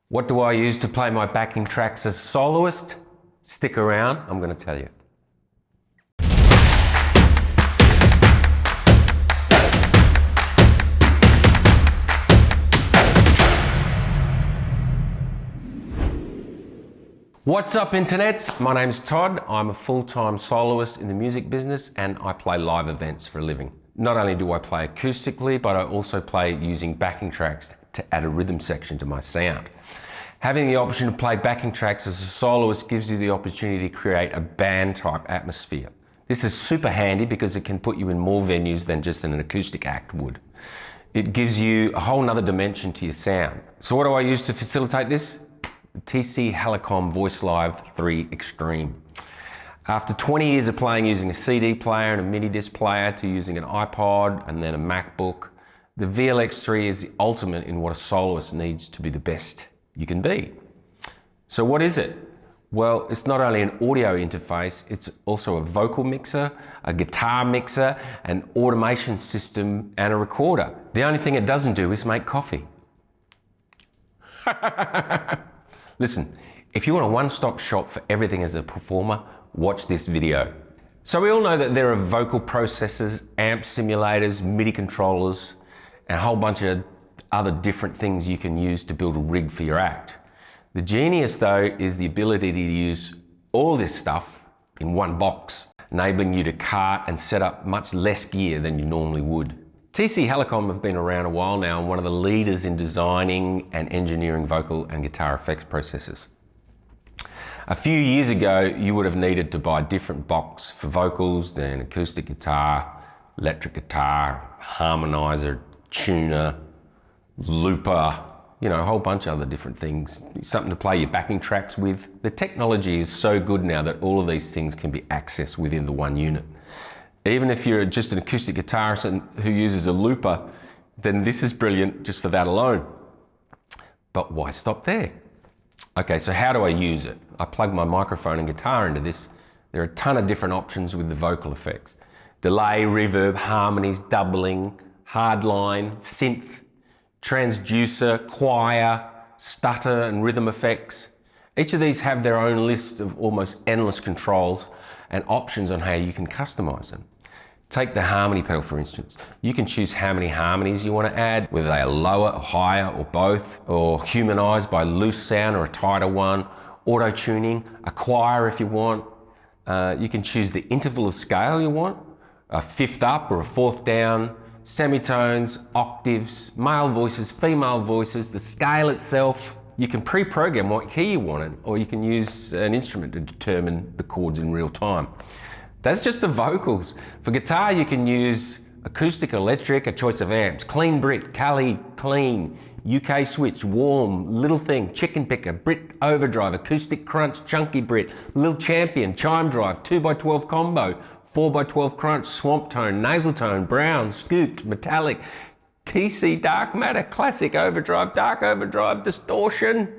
What do I use to play my backing tracks as a soloist? Stick around, I'm going to tell you. What's up, internets? My name's Todd. I'm a full-time soloist in the music business and I play live events for a living. Not only do I play acoustically, but I also play using backing tracks to add a rhythm section to my sound. Having the option to play backing tracks as a soloist gives you the opportunity to create a band-type atmosphere. This is super handy because it can put you in more venues than just an acoustic act would. It gives you a whole nother dimension to your sound. So what do I use to facilitate this? The TC Helicon VoiceLive 3 Extreme. After 20 years of playing using a CD player and a mini disc player to using an iPod and then a MacBook, the VL3X is the ultimate in what a soloist needs to be the best you can be. So what is it? Well, it's not only an audio interface, it's also a vocal mixer, a guitar mixer, an automation system, and a recorder. The only thing it doesn't do is make coffee. Listen, if you want a one-stop shop for everything as a performer, watch this video. So we all know that there are vocal processors, amp simulators, MIDI controllers, and a whole bunch of other different things you can use to build a rig for your act. The genius though is the ability to use all this stuff in one box, enabling you to cart and set up much less gear than you normally would. TC Helicon have been around a while now and one of the leaders in designing and engineering vocal and guitar effects processors. A few years ago, you would have needed to buy a different box for vocals than acoustic guitar, electric guitar, harmonizer, tuner, looper, you know, a whole bunch of other different things. Something to play your backing tracks with. The technology is so good now that all of these things can be accessed within the one unit. Even if you're just an acoustic guitarist who uses a looper, then this is brilliant just for that alone. But why stop there? Okay, so how do I use it? I plug my microphone and guitar into this. There are a ton of different options with the vocal effects. Delay, reverb, harmonies, doubling, hardline, synth, transducer, choir, stutter and rhythm effects. Each of these have their own list of almost endless controls and options on how you can customize them. Take the harmony pedal for instance. You can choose how many harmonies you want to add, whether they are lower or higher or both, or humanized by loose sound or a tighter one, auto-tuning, a choir if you want. You can choose the interval of scale you want, a fifth up or a fourth down, semitones, octaves, male voices, female voices, the scale itself. You can pre-program what key you wanted, or you can use an instrument to determine the chords in real time. That's just the vocals. For guitar, you can use acoustic, electric, a choice of amps, clean Brit, Cali, clean, UK switch, warm, little thing, chicken picker, Brit overdrive, acoustic crunch, chunky Brit, little champion, chime drive, 2x12 combo, 4x12 crunch, swamp tone, nasal tone, brown, scooped, metallic, TC dark matter, classic overdrive, dark overdrive, distortion,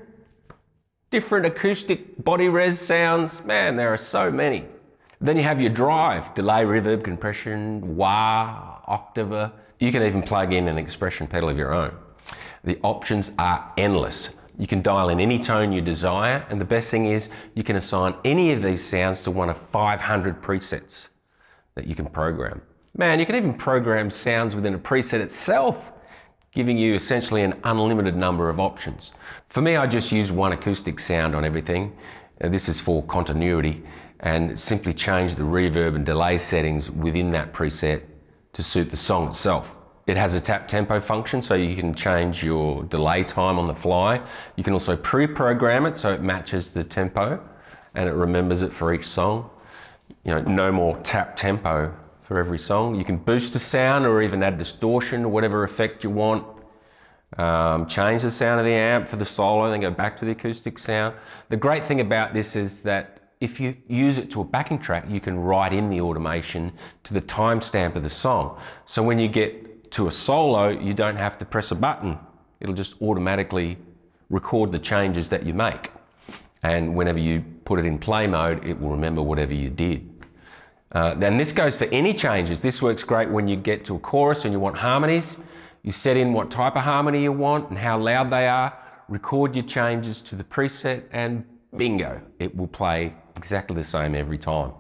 different acoustic body res sounds. Man, there are so many. Then you have your drive, delay, reverb, compression, wah, octave. You can even plug in an expression pedal of your own. The options are endless. You can dial in any tone you desire, and the best thing is you can assign any of these sounds to one of 500 presets that you can program. Man, you can even program sounds within a preset itself, giving you essentially an unlimited number of options. For me, I just use one acoustic sound on everything. This is for continuity, and simply change the reverb and delay settings within that preset to suit the song itself. It has a tap tempo function, so you can change your delay time on the fly. You can also pre-program it so it matches the tempo and it remembers it for each song. You know, no more tap tempo for every song. You can boost the sound or even add distortion or whatever effect you want. Change the sound of the amp for the solo and then go back to the acoustic sound. The great thing about this is that if you use it to a backing track, you can write in the automation to the timestamp of the song. So when you get to a solo, you don't have to press a button. It'll just automatically record the changes that you make. And whenever you put it in play mode, it will remember whatever you did. And this goes for any changes. This works great when you get to a chorus and you want harmonies. You set in what type of harmony you want and how loud they are. record your changes to the preset, and bingo, it will play exactly the same every time.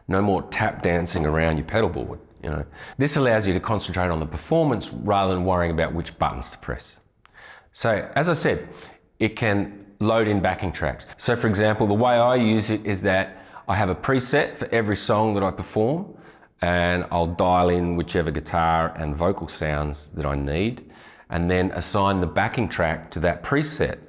No more tap dancing around your pedal board, you know. This allows you to concentrate on the performance rather than worrying about which buttons to press. So, as I said, it can load in backing tracks. So for example, the way I use it is that I have a preset for every song that I perform, and I'll dial in whichever guitar and vocal sounds that I need, and then assign the backing track to that preset.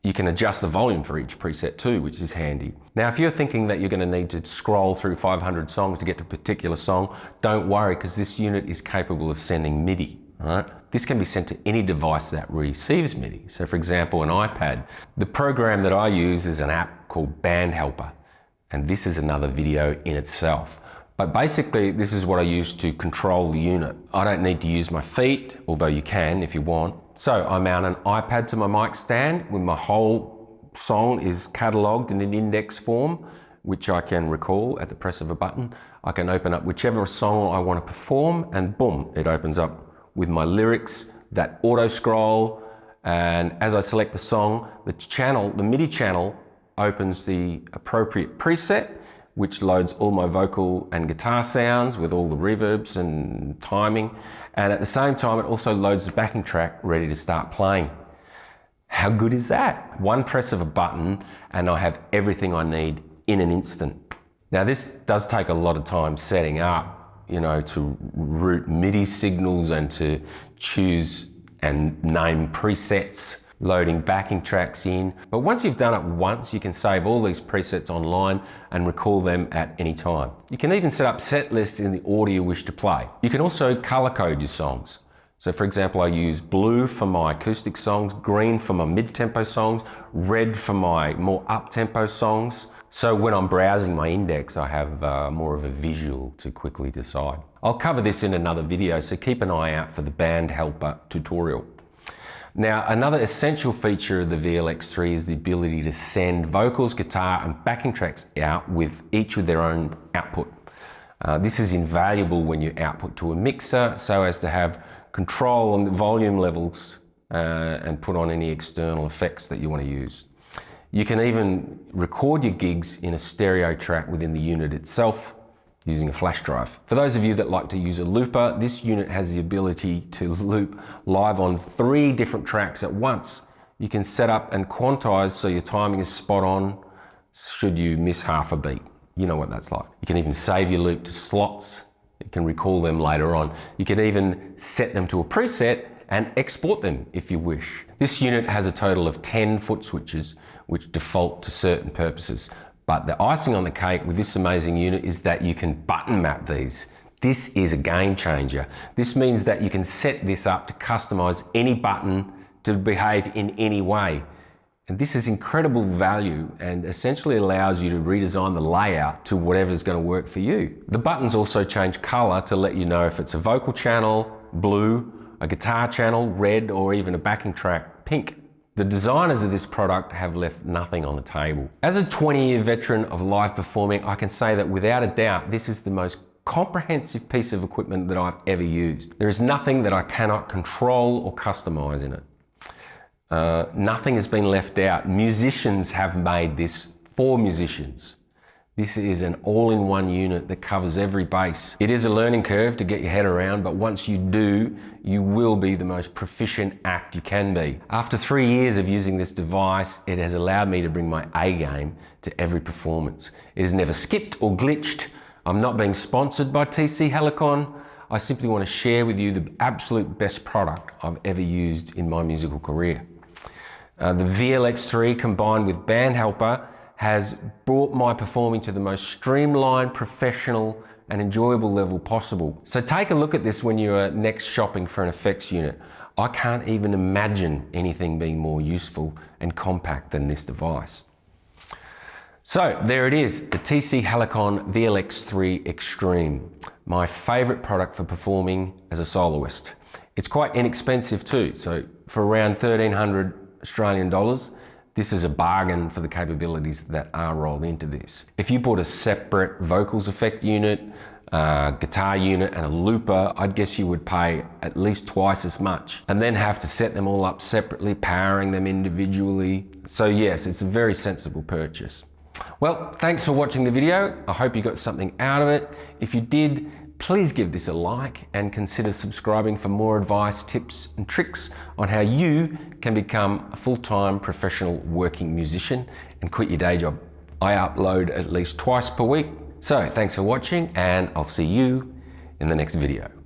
You can adjust the volume for each preset too, which is handy. Now, if you're thinking that you're going to need to scroll through 500 songs to get to a particular song, don't worry, because this unit is capable of sending MIDI. Right? This can be sent to any device that receives MIDI. So for example, an iPad. The program that I use is an app called Band Helper, and this is another video in itself. But basically, this is what I use to control the unit. I don't need to use my feet, although you can if you want. So I mount an iPad to my mic stand when my whole song is catalogued in an index form, which I can recall at the press of a button. I can open up whichever song I want to perform, and boom, it opens up with my lyrics, that auto scroll, and as I select the song, the MIDI channel opens the appropriate preset, which loads all my vocal and guitar sounds with all the reverbs and timing. And at the same time, it also loads the backing track ready to start playing. How good is that? One press of a button and I have everything I need in an instant. Now this does take a lot of time setting up, you know, to route MIDI signals and to choose and name presets, loading backing tracks in. But once you've done it once, you can save all these presets online and recall them at any time. You can even set up set lists in the order you wish to play. You can also color code your songs. So for example, I use blue for my acoustic songs, green for my mid-tempo songs, red for my more up-tempo songs. So when I'm browsing my index, I have more of a visual to quickly decide. I'll cover this in another video, so keep an eye out for the Band Helper tutorial. Now, another essential feature of the VL3X is the ability to send vocals, guitar, and backing tracks out with each with their own output. This is invaluable when you output to a mixer, so as to have control on the volume levels and put on any external effects that you want to use. You can even record your gigs in a stereo track within the unit itself using a flash drive. For those of you that like to use a looper, this unit has the ability to loop live on 3 different tracks at once. You can set up and quantize so your timing is spot on should you miss half a beat. You know what that's like. You can even save your loop to slots. You can recall them later on. You can even set them to a preset and export them if you wish. This unit has a total of 10 foot switches which default to certain purposes. But the icing on the cake with this amazing unit is that you can button map these. This is a game changer. This means that you can set this up to customize any button to behave in any way. And this is incredible value and essentially allows you to redesign the layout to whatever's going to work for you. The buttons also change color to let you know if it's a vocal channel, blue, a guitar channel, red, or even a backing track, pink. The designers of this product have left nothing on the table. As a 20-year veteran of live performing, I can say that without a doubt, this is the most comprehensive piece of equipment that I've ever used. There is nothing that I cannot control or customize in it. Nothing has been left out. Musicians have made this for musicians. This is an all-in-one unit that covers every base. It is a learning curve to get your head around, but once you do, you will be the most proficient act you can be. After 3 years of using this device, it has allowed me to bring my A game to every performance. It has never skipped or glitched. I'm not being sponsored by TC Helicon. I simply want to share with you the absolute best product I've ever used in my musical career. The VL3X combined with Band Helper has brought my performing to the most streamlined, professional, and enjoyable level possible. So take a look at this when you are next shopping for an effects unit. I can't even imagine anything being more useful and compact than this device. So there it is, the TC Helicon VL3X Extreme, my favorite product for performing as a soloist. It's quite inexpensive too, so for around 1,300 Australian dollars, This is a bargain for the capabilities that are rolled into this. If you bought a separate vocals effect unit, guitar unit and a looper, I'd guess you would pay at least twice as much and then have to set them all up separately, powering them individually. So yes, it's a very sensible purchase. Well, thanks for watching the video. I hope you got something out of it. If you did, please give this a like and consider subscribing for more advice, tips and tricks on how you can become a full-time professional working musician and quit your day job. I upload at least twice per week. So thanks for watching, and I'll see you in the next video.